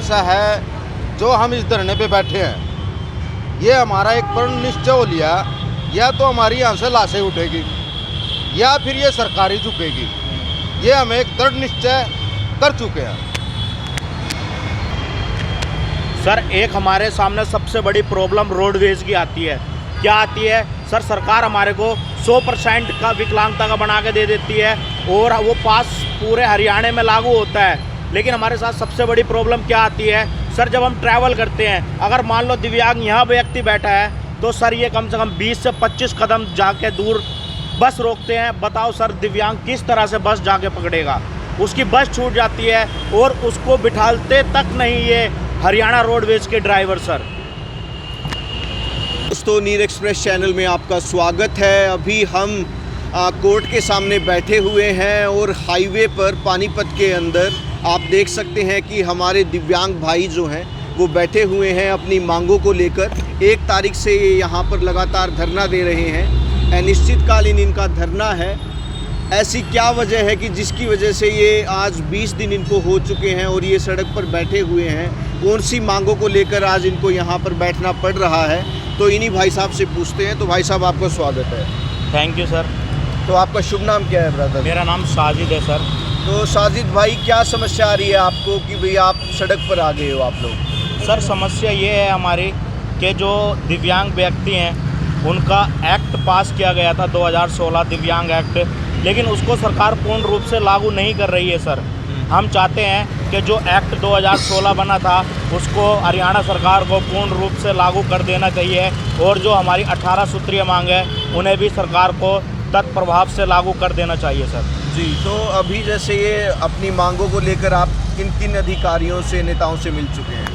ऐसा है, जो हम इस धरने पे बैठे हैं, ये हमारा एक प्रण निश्चय हो लिया, या तो हमारी यहाँ से लाशें उठेगी या फिर ये सरकारी झुकेगी। ये हम एक दृढ़ निश्चय कर चुके हैं। सर, एक हमारे सामने सबसे बड़ी प्रॉब्लम रोडवेज की आती है। क्या आती है सर? सरकार हमारे को 100% का विकलांगता का बना के दे देती है और वो पास पूरे हरियाणा में लागू होता है। लेकिन हमारे साथ सबसे बड़ी प्रॉब्लम क्या आती है सर? जब हम ट्रैवल करते हैं, अगर मान लो दिव्यांग यहाँ व्यक्ति बैठा है, तो सर ये कम से कम 20 से 25 कदम जाके दूर बस रोकते हैं। बताओ सर, दिव्यांग किस तरह से बस जाके पकड़ेगा? उसकी बस छूट जाती है और उसको बिठाते तक नहीं ये हरियाणा रोडवेज के ड्राइवर। सर दोस्तों, नीर एक्सप्रेस चैनल में आपका स्वागत है। अभी हम कोर्ट के सामने बैठे हुए हैं और हाईवे पर पानीपत के अंदर आप देख सकते हैं कि हमारे दिव्यांग भाई जो हैं वो बैठे हुए हैं अपनी मांगों को लेकर। 1 तारीख से ये यहाँ पर लगातार धरना दे रहे हैं। अनिश्चितकालीन इनका धरना है। ऐसी क्या वजह है कि जिसकी वजह से ये आज 20 दिन इनको हो चुके हैं और ये सड़क पर बैठे हुए हैं? कौन सी मांगों को लेकर आज इनको यहाँ पर बैठना पड़ रहा है, तो इन्हीं भाई साहब से पूछते हैं। तो भाई साहब, आपका स्वागत है। Thank you sir. तो आपका शुभ नाम क्या है ब्रदर? मेरा नाम साजिद है सर। तो साजिद भाई, क्या समस्या आ रही है आपको कि भाई आप सड़क पर आ गए हो आप लोग? सर, समस्या ये है हमारी कि जो दिव्यांग व्यक्ति हैं उनका एक्ट पास किया गया था 2016 दिव्यांग एक्ट, लेकिन उसको सरकार पूर्ण रूप से लागू नहीं कर रही है सर। हम चाहते हैं कि जो एक्ट 2016 बना था उसको हरियाणा सरकार को पूर्ण रूप से लागू कर देना चाहिए और जो हमारी 18 सूत्रीय मांग है उन्हें भी सरकार को तत्प्रभाव से लागू कर देना चाहिए सर। जी, तो अभी जैसे ये अपनी मांगों को लेकर आप किन किन अधिकारियों से, नेताओं से मिल चुके हैं?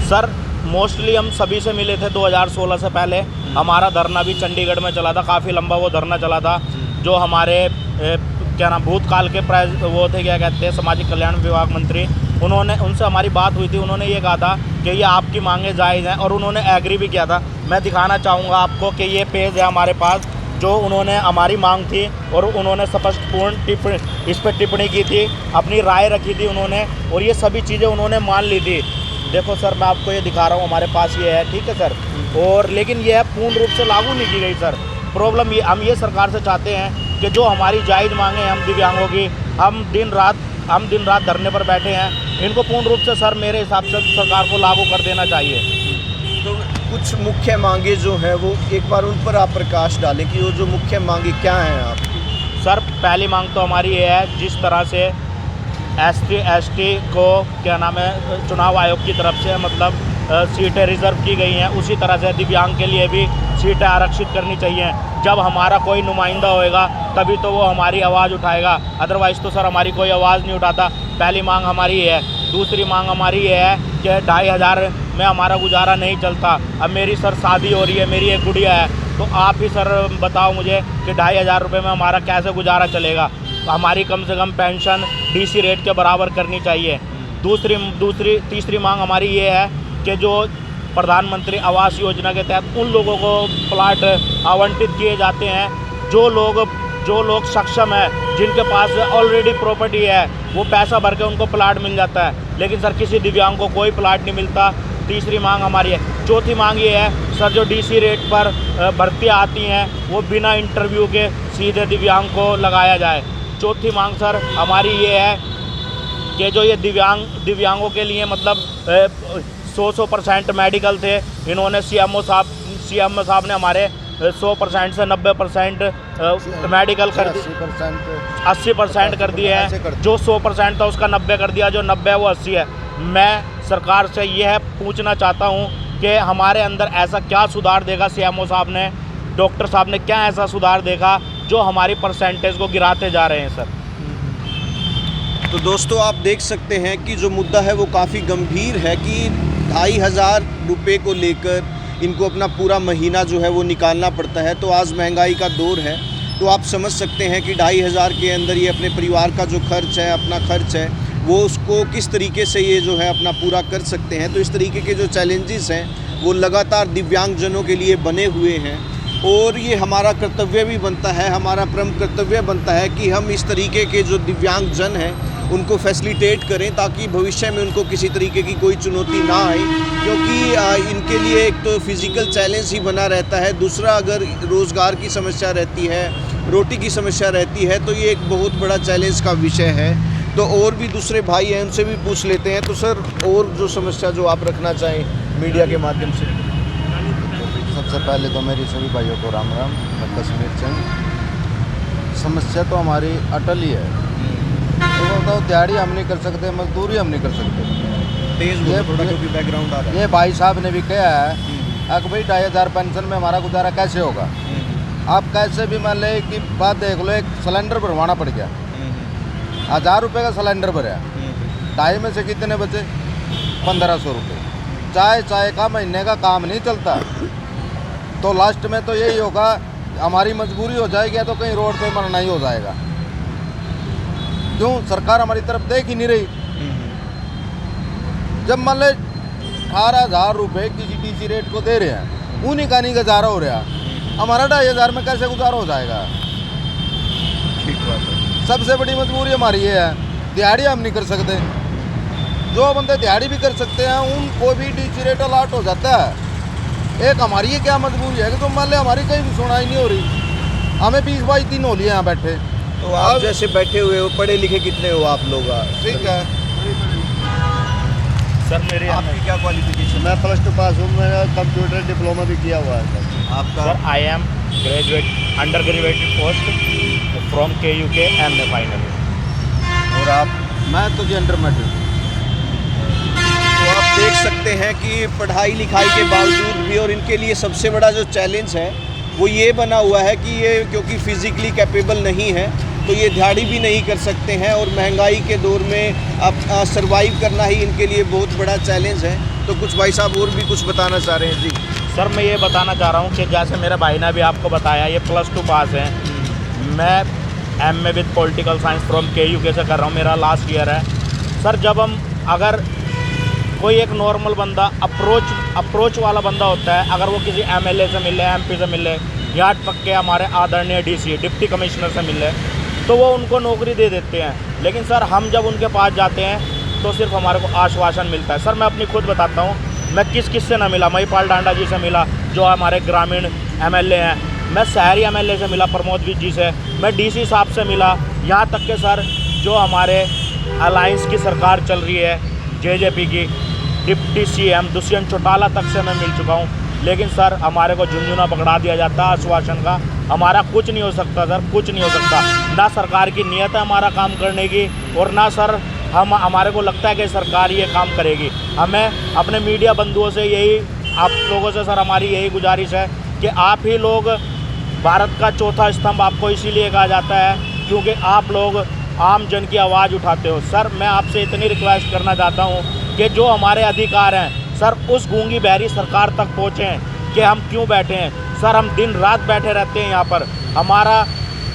सर, मोस्टली हम सभी से मिले थे 2016 से पहले। हमारा धरना भी चंडीगढ़ में चला था, काफ़ी लंबा वो धरना चला था। जो हमारे क्या नाम भूतकाल के वो थे, क्या कहते हैं, सामाजिक कल्याण विभाग मंत्री, उनसे हमारी बात हुई थी। उन्होंने ये कहा था कि ये आपकी मांगें जायज़ हैं और उन्होंने एग्री भी किया था। मैं दिखाना चाहूँगा आपको कि ये पेज है हमारे पास, जो उन्होंने हमारी मांग थी और उन्होंने स्पष्टपूर्ण इस पर टिप्पणी की थी, अपनी राय रखी थी उन्होंने, और ये सभी चीज़ें उन्होंने मान ली थी। देखो सर, मैं आपको ये दिखा रहा हूँ, हमारे पास ये है, ठीक है सर। और लेकिन यह पूर्ण रूप से लागू नहीं की गई सर। प्रॉब्लम ये, हम ये सरकार से चाहते हैं कि जो हमारी जायज़ मांगे हैं हम दिव्यांगों की, हम दिन रात धरने पर बैठे हैं, इनको पूर्ण रूप से सर मेरे हिसाब से सरकार को लागू कर देना चाहिए। तो कुछ मुख्य मांगे जो हैं वो एक बार उन पर आप प्रकाश डालें कि वो जो मुख्य मांगे क्या हैं आपकी? सर, पहली मांग तो हमारी ये है, जिस तरह से ST को क्या नाम है चुनाव आयोग की तरफ से मतलब सीटें रिज़र्व की गई हैं, उसी तरह से दिव्यांग के लिए भी सीटें आरक्षित करनी चाहिए। जब हमारा कोई नुमाइंदा होएगा तभी तो वो हमारी आवाज़ उठाएगा, अदरवाइज़ तो सर हमारी कोई आवाज़ नहीं उठाता। पहली मांग हमारी ये है। दूसरी मांग हमारी ये है कि 2500 में हमारा गुजारा नहीं चलता। अब मेरी सर शादी हो रही है, मेरी एक गुड़िया है, तो आप ही सर बताओ मुझे कि 2500 रुपये में हमारा कैसे गुजारा चलेगा? हमारी कम से कम पेंशन DC रेट के बराबर करनी चाहिए। तीसरी मांग हमारी ये है कि जो प्रधानमंत्री आवास योजना के तहत उन लोगों को प्लाट आवंटित किए जाते हैं, जो लोग सक्षम है, जिनके पास ऑलरेडी प्रॉपर्टी है, वो पैसा भर के उनको प्लाट मिल जाता है। लेकिन सर किसी दिव्यांग को कोई प्लाट नहीं मिलता। तीसरी मांग हमारी है। चौथी मांग ये है सर, जो DC रेट पर भर्तियाँ आती हैं वो बिना इंटरव्यू के सीधे दिव्यांग को लगाया जाए। चौथी मांग सर हमारी ये है कि जो ये दिव्यांगों के लिए मतलब 100% मेडिकल थे, इन्होंने CMO साहब ने हमारे 100% से 90% मेडिकल कर दी, 80% कर दिए हैं। जो 100% था उसका 90 कर दिया, जो 90 है वो 80 है। मैं सरकार से यह पूछना चाहता हूँ कि हमारे अंदर ऐसा क्या सुधार देगा CMO साहब ने, डॉक्टर साहब ने क्या ऐसा सुधार देखा जो हमारी परसेंटेज को गिराते जा रहे हैं सर। तो दोस्तों, आप देख सकते हैं कि जो मुद्दा है वो काफ़ी गंभीर है कि 2500 रुपये को लेकर इनको अपना पूरा महीना जो है वो निकालना पड़ता है। तो आज महंगाई का दौर है, तो आप समझ सकते हैं कि 2500 के अंदर ये अपने परिवार का जो खर्च है, अपना खर्च है, वो उसको किस तरीके से ये जो है अपना पूरा कर सकते हैं। तो इस तरीके के जो चैलेंजेस हैं वो लगातार दिव्यांगजनों के लिए बने हुए हैं और ये हमारा कर्तव्य भी बनता है, हमारा परम कर्तव्य बनता है कि हम इस तरीके के जो दिव्यांगजन हैं उनको फैसिलिटेट करें ताकि भविष्य में उनको किसी तरीके की कोई चुनौती ना आए, क्योंकि इनके लिए एक तो फिज़िकल चैलेंज ही बना रहता है, दूसरा अगर रोज़गार की समस्या रहती है, रोटी की समस्या रहती है, तो ये एक बहुत बड़ा चैलेंज का विषय है। तो और भी दूसरे भाई हैं, उनसे भी पूछ लेते हैं। तो सर, और जो समस्या जो आप रखना चाहें मीडिया के माध्यम से। सबसे पहले तो मेरी सभी भाइयों को राम राम। मैं कश्मीर चंद। समस्या तो हमारी अटल ही है। तो बताओ, दिहाड़ी हम नहीं कर सकते, मजदूरी हम नहीं कर सकते। तेज थोड़ा क्योंकि बैकग्राउंड आ रहा है। ये भाई साहब ने भी कहा है कि भाई 2,500 पेंशन में हमारा गुजारा कैसे होगा। आप कैसे भी मान ले कि बात देख लो, एक सिलेंडर भरवाना पड़ गया, 1,000 रुपये का सिलेंडर भरा, 2.5 में से कितने बचे? 1,500 रुपये। चाय का महीने का काम नहीं चलता, तो लास्ट में तो यही होगा, हमारी मजबूरी हो जाएगी या तो कहीं रोड पे मरना ही हो जाएगा। क्यों? सरकार हमारी तरफ देख ही नहीं रही। जब मान ले 18,000 रुपये किसी टीसी रेट को दे रहे हैं, उन्हीं का नहीं गुजारा हो रहा, हमारा 2,500 में कैसे गुजारा हो जाएगा? ठीक बात है। सबसे बड़ी मजबूरी हमारी ये है, दिहाड़ी हम नहीं कर सकते। जो बंदे दिहाड़ी भी कर सकते हैं उनको भी टीसी रेट अलाट हो जाता है। एक हमारी ये क्या मजबूरी है कि तुम मान ले हमारी कहीं भी सुनाई नहीं हो रही, हमें 20-22 दिन हो लिए यहाँ बैठे। तो आप जैसे बैठे हुए हो, पढ़े लिखे कितने हो आप लोग? ठीक है सर, मेरी आपकी क्या क्वालिफिकेशन? मैं +2 पास हूँ। मैंने कंप्यूटर डिप्लोमा भी किया हुआ है। आपका? Sir, I am graduate under graduate post from KUK MA final. और आप? मैं तो जी अंडर मेट्रिक। तो आप देख सकते हैं कि पढ़ाई लिखाई के बावजूद भी, और इनके लिए सबसे बड़ा जो चैलेंज है वो ये बना हुआ है कि ये क्योंकि फिज़िकली कैपेबल नहीं है, तो ये दिहाड़ी भी नहीं कर सकते हैं, और महंगाई के दौर में अब सर्वाइव करना ही इनके लिए बहुत बड़ा चैलेंज है। तो कुछ भाई साहब और भी कुछ बताना चाह रहे हैं। जी सर, मैं ये बताना चाह रहा हूँ कि जैसे मेरे भाई ने भी आपको बताया, ये +2 पास है। मैं MA with political science from KUK से कर रहा हूँ, मेरा लास्ट ईयर है। सर, जब हम अगर कोई एक नॉर्मल बंदा अप्रोच वाला बंदा होता है, अगर वो किसी MLA से मिले, MP से मिले, यहाँ तक के हमारे आदरणीय DC डिप्टी कमिश्नर से मिले, तो वो उनको नौकरी दे देते हैं। लेकिन सर, हम जब उनके पास जाते हैं तो सिर्फ हमारे को आश्वासन मिलता है। सर, मैं अपनी खुद बताता हूँ, मैं किस से ना मिला। महिपाल डांडा जी से मिला, जो हमारे ग्रामीण MLA हैं। मैं शहरी MLA से मिला, प्रमोद विज जी से। मैं DC साहब से मिला। यहाँ तक के सर, जो हमारे अलायंस की सरकार चल रही है, JJP की, डिप्टी CM दुष्यंत चौटाला तक से मैं मिल चुका हूँ। लेकिन सर, हमारे को झुंझुना पकड़ा दिया जाता है आश्वासन का। हमारा कुछ नहीं हो सकता सर, कुछ नहीं हो सकता। ना सरकार की नीयत है हमारा काम करने की, और ना सर हमारे को लगता है कि सरकार ये काम करेगी। हमें अपने मीडिया बंधुओं से यही, आप लोगों से सर हमारी यही गुजारिश है कि आप ही लोग, भारत का चौथा स्तंभ आपको इसीलिए कहा जाता है क्योंकि आप लोग आम जन की आवाज़ उठाते हो। सर, मैं आपसे इतनी रिक्वेस्ट करना चाहता हूँ कि जो हमारे अधिकार हैं सर, उस गूंगी बहरी सरकार तक पहुँचें कि हम क्यों बैठे हैं। सर, हम दिन रात बैठे रहते हैं यहाँ पर।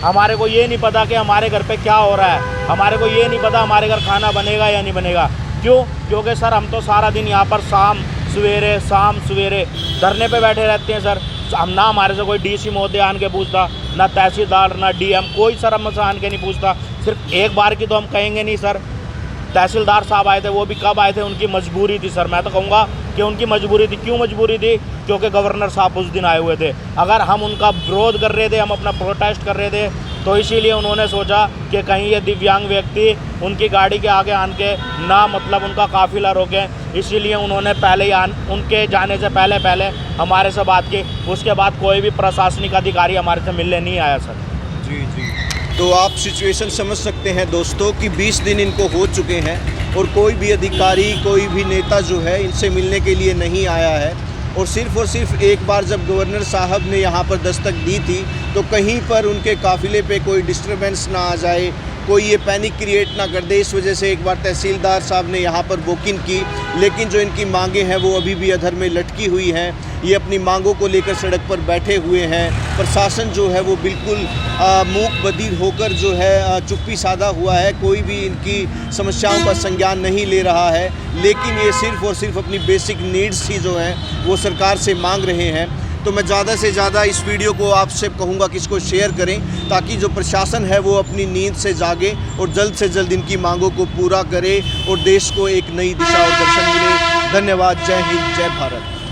हमारे को ये नहीं पता कि हमारे घर पे क्या हो रहा है। हमारे को ये नहीं पता हमारे घर खाना बनेगा या नहीं बनेगा। क्यों? क्योंकि सर, हम तो सारा दिन यहाँ पर शाम सवेरे धरने पे बैठे रहते हैं सर। हम ना हमारे से कोई DC महोदय आन के पूछता, ना तहसीलदार, ना DM, कोई सर हमसे आन के नहीं पूछता। सिर्फ एक बार की तो हम कहेंगे नहीं सर। तहसीलदार साहब आए थे, वो भी कब आए थे? उनकी मजबूरी थी सर। मैं तो कहूँगा कि उनकी मजबूरी थी। क्यों मजबूरी थी? क्योंकि गवर्नर साहब उस दिन आए हुए थे। अगर हम उनका विरोध कर रहे थे, हम अपना प्रोटेस्ट कर रहे थे, तो इसीलिए उन्होंने सोचा कि कहीं ये दिव्यांग व्यक्ति उनकी गाड़ी के आगे आन के ना मतलब उनका काफिला रोके। इसीलिए उन्होंने पहले ही उनके जाने से पहले हमारे से बात की। उसके बाद कोई भी प्रशासनिक अधिकारी हमारे से मिलने नहीं आया सर। जी। तो आप सिचुएशन समझ सकते हैं दोस्तों कि 20 दिन इनको हो चुके हैं और कोई भी अधिकारी, कोई भी नेता जो है इनसे मिलने के लिए नहीं आया है। और सिर्फ एक बार जब गवर्नर साहब ने यहाँ पर दस्तक दी थी तो कहीं पर उनके काफ़िले पे कोई डिस्टर्बेंस ना आ जाए, कोई ये पैनिक क्रिएट ना कर दे, इस वजह से एक बार तहसीलदार साहब ने यहाँ पर बुकिंग की। लेकिन जो इनकी मांगें हैं वो अभी भी अधर में लटकी हुई हैं। ये अपनी मांगों को लेकर सड़क पर बैठे हुए हैं। प्रशासन जो है वो बिल्कुल मूक बधिर होकर जो है चुप्पी साधा हुआ है। कोई भी इनकी समस्याओं का संज्ञान नहीं ले रहा है। लेकिन ये सिर्फ और सिर्फ अपनी बेसिक नीड्स ही जो हैं वो सरकार से मांग रहे हैं। तो मैं ज़्यादा से ज़्यादा इस वीडियो को आपसे कहूँगा कि इसको शेयर करें, ताकि जो प्रशासन है वो अपनी नींद से जागे और जल्द से जल्द इनकी मांगों को पूरा करे और देश को एक नई दिशा और दर्शन मिले। धन्यवाद। जय हिंद, जय भारत।